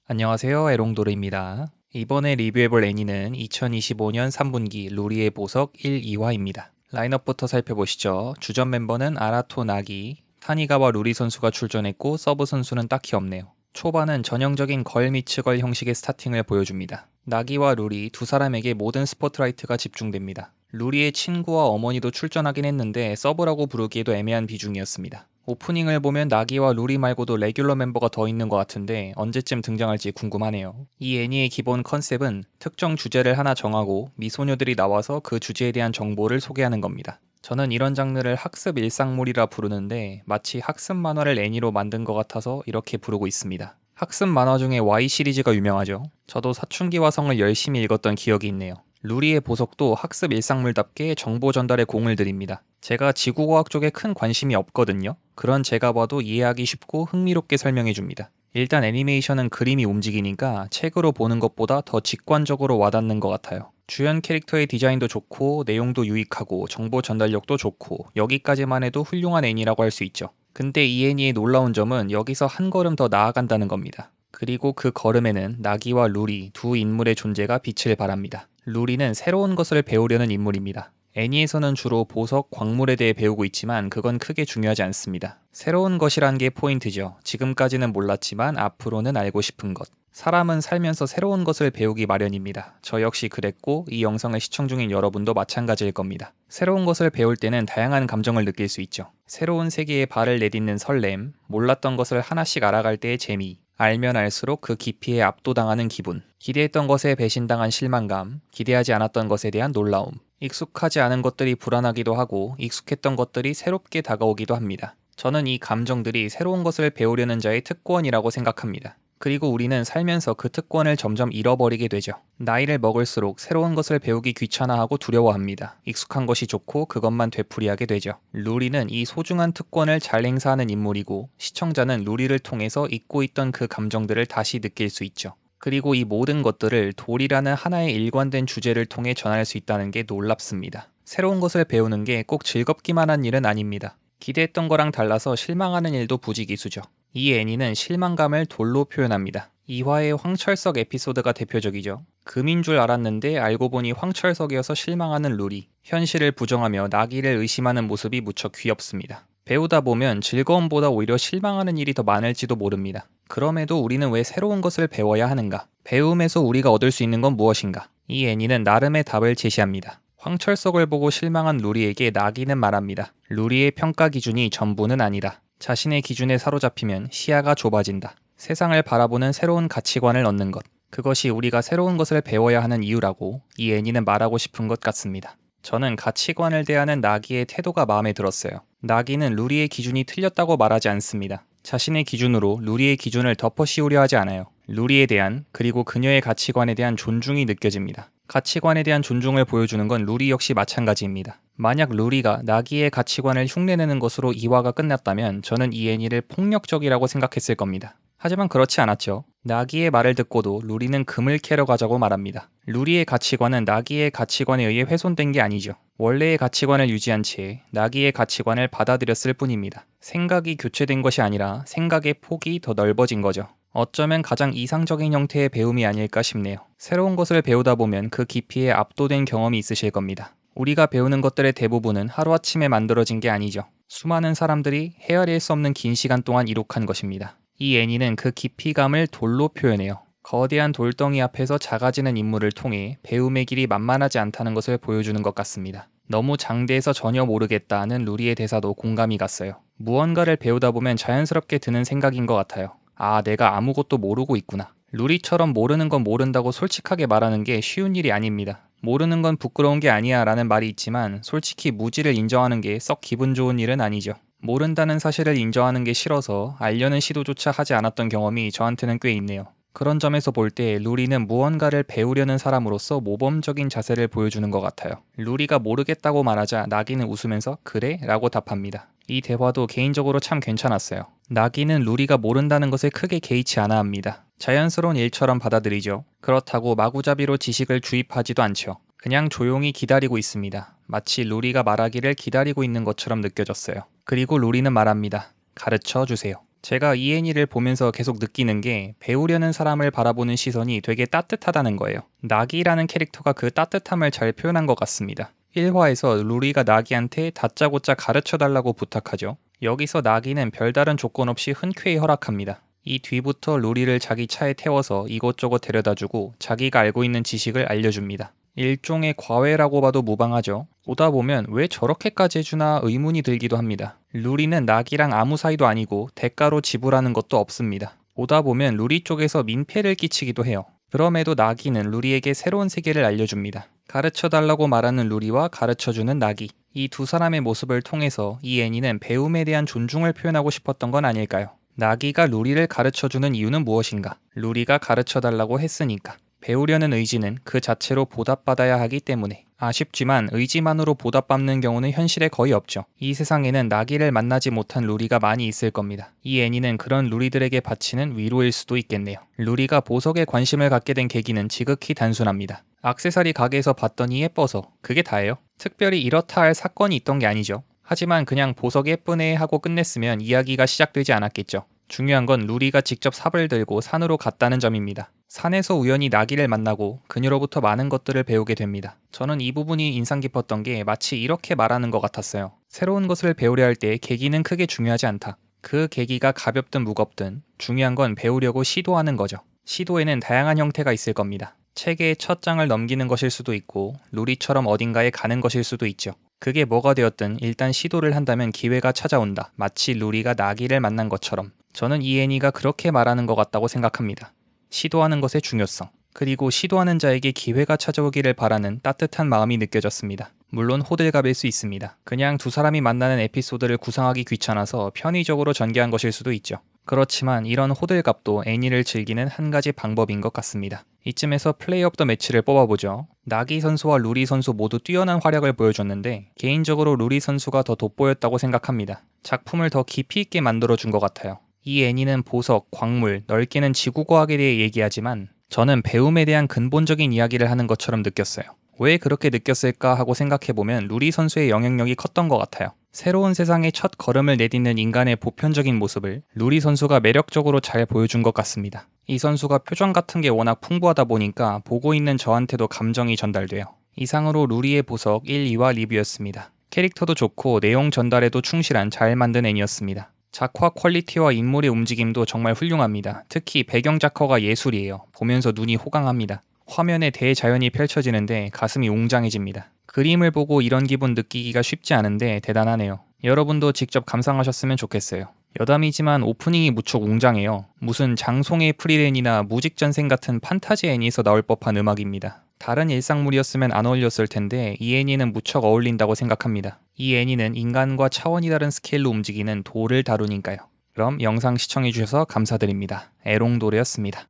안녕하세요. 에롱도르입니다. 이번에 리뷰해볼 애니는 2025년 3분기 루리의 보석 1, 2화입니다. 라인업부터 살펴보시죠. 주전 멤버는 아라토 나기, 타니가와 루리 선수가 출전했고 서브 선수는 딱히 없네요. 초반은 전형적인 걸 미츠 걸 형식의 스타팅을 보여줍니다. 나기와 루리 두 사람에게 모든 스포트라이트가 집중됩니다. 루리의 친구와 어머니도 출전하긴 했는데 서브라고 부르기에도 애매한 비중이었습니다. 오프닝을 보면 나기와 루리 말고도 레귤러 멤버가 더 있는 것 같은데 언제쯤 등장할지 궁금하네요. 이 애니의 기본 컨셉은 특정 주제를 하나 정하고 미소녀들이 나와서 그 주제에 대한 정보를 소개하는 겁니다. 저는 이런 장르를 학습 일상물이라 부르는데 마치 학습 만화를 애니로 만든 것 같아서 이렇게 부르고 있습니다. 학습 만화 중에 Y 시리즈가 유명하죠. 저도 사춘기와 성을 열심히 읽었던 기억이 있네요. 루리의 보석도 학습 일상물답게 정보 전달에 공을 들입니다. 제가 지구과학 쪽에 큰 관심이 없거든요. 그런 제가 봐도 이해하기 쉽고 흥미롭게 설명해줍니다. 일단 애니메이션은 그림이 움직이니까 책으로 보는 것보다 더 직관적으로 와닿는 것 같아요. 주연 캐릭터의 디자인도 좋고 내용도 유익하고 정보 전달력도 좋고 여기까지만 해도 훌륭한 애니라고 할 수 있죠. 근데 이 애니의 놀라운 점은 여기서 한 걸음 더 나아간다는 겁니다. 그리고 그 걸음에는 나기와 루리 두 인물의 존재가 빛을 발합니다. 루리는 새로운 것을 배우려는 인물입니다. 애니에서는 주로 보석, 광물에 대해 배우고 있지만 그건 크게 중요하지 않습니다. 새로운 것이란 게 포인트죠. 지금까지는 몰랐지만 앞으로는 알고 싶은 것. 사람은 살면서 새로운 것을 배우기 마련입니다. 저 역시 그랬고 이 영상을 시청 중인 여러분도 마찬가지일 겁니다. 새로운 것을 배울 때는 다양한 감정을 느낄 수 있죠. 새로운 세계에 발을 내딛는 설렘, 몰랐던 것을 하나씩 알아갈 때의 재미, 알면 알수록 그 깊이에 압도당하는 기분, 기대했던 것에 배신당한 실망감, 기대하지 않았던 것에 대한 놀라움, 익숙하지 않은 것들이 불안하기도 하고 익숙했던 것들이 새롭게 다가오기도 합니다. 저는 이 감정들이 새로운 것을 배우려는 자의 특권이라고 생각합니다. 그리고 우리는 살면서 그 특권을 점점 잃어버리게 되죠. 나이를 먹을수록 새로운 것을 배우기 귀찮아하고 두려워합니다. 익숙한 것이 좋고 그것만 되풀이하게 되죠. 루리는 이 소중한 특권을 잘 행사하는 인물이고 시청자는 루리를 통해서 잊고 있던 그 감정들을 다시 느낄 수 있죠. 그리고 이 모든 것들을 돌이라는 하나의 일관된 주제를 통해 전할 수 있다는 게 놀랍습니다. 새로운 것을 배우는 게 꼭 즐겁기만 한 일은 아닙니다. 기대했던 거랑 달라서 실망하는 일도 부지기수죠. 이 애니는 실망감을 돌로 표현합니다. 2화의 황철석 에피소드가 대표적이죠. 금인 줄 알았는데 알고 보니 황철석이어서 실망하는 루리. 현실을 부정하며 나기를 의심하는 모습이 무척 귀엽습니다. 배우다 보면 즐거움보다 오히려 실망하는 일이 더 많을지도 모릅니다. 그럼에도 우리는 왜 새로운 것을 배워야 하는가? 배움에서 우리가 얻을 수 있는 건 무엇인가? 이 애니는 나름의 답을 제시합니다. 황철석을 보고 실망한 루리에게 나기는 말합니다. 루리의 평가 기준이 전부는 아니다. 자신의 기준에 사로잡히면 시야가 좁아진다. 세상을 바라보는 새로운 가치관을 얻는 것. 그것이 우리가 새로운 것을 배워야 하는 이유라고 이 애니는 말하고 싶은 것 같습니다. 저는 가치관을 대하는 나기의 태도가 마음에 들었어요. 나기는 루리의 기준이 틀렸다고 말하지 않습니다. 자신의 기준으로 루리의 기준을 덮어씌우려 하지 않아요. 루리에 대한 그리고 그녀의 가치관에 대한 존중이 느껴집니다. 가치관에 대한 존중을 보여주는 건 루리 역시 마찬가지입니다. 만약 루리가 나기의 가치관을 흉내내는 것으로 2화가 끝났다면 저는 이 애니를 폭력적이라고 생각했을 겁니다. 하지만 그렇지 않았죠. 나기의 말을 듣고도 루리는 금을 캐러 가자고 말합니다. 루리의 가치관은 나기의 가치관에 의해 훼손된 게 아니죠. 원래의 가치관을 유지한 채 나기의 가치관을 받아들였을 뿐입니다. 생각이 교체된 것이 아니라 생각의 폭이 더 넓어진 거죠. 어쩌면 가장 이상적인 형태의 배움이 아닐까 싶네요. 새로운 것을 배우다 보면 그 깊이에 압도된 경험이 있으실 겁니다. 우리가 배우는 것들의 대부분은 하루아침에 만들어진 게 아니죠. 수많은 사람들이 헤아릴 수 없는 긴 시간 동안 이룩한 것입니다. 이 애니는 그 깊이감을 돌로 표현해요. 거대한 돌덩이 앞에서 작아지는 인물을 통해 배움의 길이 만만하지 않다는 것을 보여주는 것 같습니다. 너무 장대해서 전혀 모르겠다는 루리의 대사도 공감이 갔어요. 무언가를 배우다 보면 자연스럽게 드는 생각인 것 같아요. 아, 내가 아무것도 모르고 있구나. 루리처럼 모르는 건 모른다고 솔직하게 말하는 게 쉬운 일이 아닙니다. 모르는 건 부끄러운 게 아니야 라는 말이 있지만 솔직히 무지를 인정하는 게 썩 기분 좋은 일은 아니죠. 모른다는 사실을 인정하는 게 싫어서 알려는 시도조차 하지 않았던 경험이 저한테는 꽤 있네요. 그런 점에서 볼 때 루리는 무언가를 배우려는 사람으로서 모범적인 자세를 보여주는 것 같아요. 루리가 모르겠다고 말하자 나기는 웃으면서 그래? 라고 답합니다. 이 대화도 개인적으로 참 괜찮았어요. 나기는 루리가 모른다는 것에 크게 개의치 않아 합니다. 자연스러운 일처럼 받아들이죠. 그렇다고 마구잡이로 지식을 주입하지도 않죠. 그냥 조용히 기다리고 있습니다. 마치 루리가 말하기를 기다리고 있는 것처럼 느껴졌어요. 그리고 루리는 말합니다. 가르쳐 주세요. 제가 이 애니를 보면서 계속 느끼는 게 배우려는 사람을 바라보는 시선이 되게 따뜻하다는 거예요. 나기라는 캐릭터가 그 따뜻함을 잘 표현한 것 같습니다. 1화에서 루리가 나기한테 다짜고짜 가르쳐달라고 부탁하죠. 여기서 나기는 별다른 조건 없이 흔쾌히 허락합니다. 이 뒤부터 루리를 자기 차에 태워서 이곳저곳 데려다주고 자기가 알고 있는 지식을 알려줍니다. 일종의 과외라고 봐도 무방하죠. 보다 보면 왜 저렇게까지 해주나 의문이 들기도 합니다. 루리는 나기랑 아무 사이도 아니고 대가로 지불하는 것도 없습니다. 보다 보면 루리 쪽에서 민폐를 끼치기도 해요. 그럼에도 나기는 루리에게 새로운 세계를 알려줍니다. 가르쳐달라고 말하는 루리와 가르쳐주는 나기. 이 두 사람의 모습을 통해서 이 애니는 배움에 대한 존중을 표현하고 싶었던 건 아닐까요? 나기가 루리를 가르쳐주는 이유는 무엇인가? 루리가 가르쳐달라고 했으니까. 배우려는 의지는 그 자체로 보답받아야 하기 때문에. 아쉽지만 의지만으로 보답받는 경우는 현실에 거의 없죠. 이 세상에는 나기를 만나지 못한 루리가 많이 있을 겁니다. 이 애니는 그런 루리들에게 바치는 위로일 수도 있겠네요. 루리가 보석에 관심을 갖게 된 계기는 지극히 단순합니다. 액세서리 가게에서 봤더니 예뻐서. 그게 다예요. 특별히 이렇다 할 사건이 있던 게 아니죠. 하지만 그냥 보석 예쁘네 하고 끝냈으면 이야기가 시작되지 않았겠죠. 중요한 건 루리가 직접 삽을 들고 산으로 갔다는 점입니다. 산에서 우연히 나기를 만나고 그녀로부터 많은 것들을 배우게 됩니다. 저는 이 부분이 인상 깊었던 게 마치 이렇게 말하는 것 같았어요. 새로운 것을 배우려 할 때 계기는 크게 중요하지 않다. 그 계기가 가볍든 무겁든 중요한 건 배우려고 시도하는 거죠. 시도에는 다양한 형태가 있을 겁니다. 책의 첫 장을 넘기는 것일 수도 있고 루리처럼 어딘가에 가는 것일 수도 있죠. 그게 뭐가 되었든 일단 시도를 한다면 기회가 찾아온다. 마치 루리가 나기를 만난 것처럼. 저는 이 애니가 그렇게 말하는 것 같다고 생각합니다. 시도하는 것의 중요성, 그리고 시도하는 자에게 기회가 찾아오기를 바라는 따뜻한 마음이 느껴졌습니다. 물론 호들갑일 수 있습니다. 그냥 두 사람이 만나는 에피소드를 구상하기 귀찮아서 편의적으로 전개한 것일 수도 있죠. 그렇지만 이런 호들갑도 애니를 즐기는 한 가지 방법인 것 같습니다. 이쯤에서 플레이 오브 더 매치를 뽑아보죠. 나기 선수와 루리 선수 모두 뛰어난 활약을 보여줬는데 개인적으로 루리 선수가 더 돋보였다고 생각합니다. 작품을 더 깊이 있게 만들어준 것 같아요. 이 애니는 보석, 광물, 넓게는 지구과학에 대해 얘기하지만 저는 배움에 대한 근본적인 이야기를 하는 것처럼 느꼈어요. 왜 그렇게 느꼈을까 하고 생각해보면 루리 선수의 영향력이 컸던 것 같아요. 새로운 세상의 첫 걸음을 내딛는 인간의 보편적인 모습을 루리 선수가 매력적으로 잘 보여준 것 같습니다. 이 선수가 표정 같은 게 워낙 풍부하다 보니까 보고 있는 저한테도 감정이 전달돼요. 이상으로 루리의 보석 1, 2화 리뷰였습니다. 캐릭터도 좋고 내용 전달에도 충실한 잘 만든 애니였습니다. 작화 퀄리티와 인물의 움직임도 정말 훌륭합니다. 특히 배경 작화가 예술이에요. 보면서 눈이 호강합니다. 화면에 대자연이 펼쳐지는데 가슴이 웅장해집니다. 그림을 보고 이런 기분 느끼기가 쉽지 않은데 대단하네요. 여러분도 직접 감상하셨으면 좋겠어요. 여담이지만 오프닝이 무척 웅장해요. 무슨 장송의 프리랜이나 무직전생 같은 판타지 애니에서 나올 법한 음악입니다. 다른 일상물이었으면 안 어울렸을 텐데 이 애니는 무척 어울린다고 생각합니다. 이 애니는 인간과 차원이 다른 스케일로 움직이는 돌을 다루니까요. 그럼 영상 시청해주셔서 감사드립니다. 에롱도레였습니다.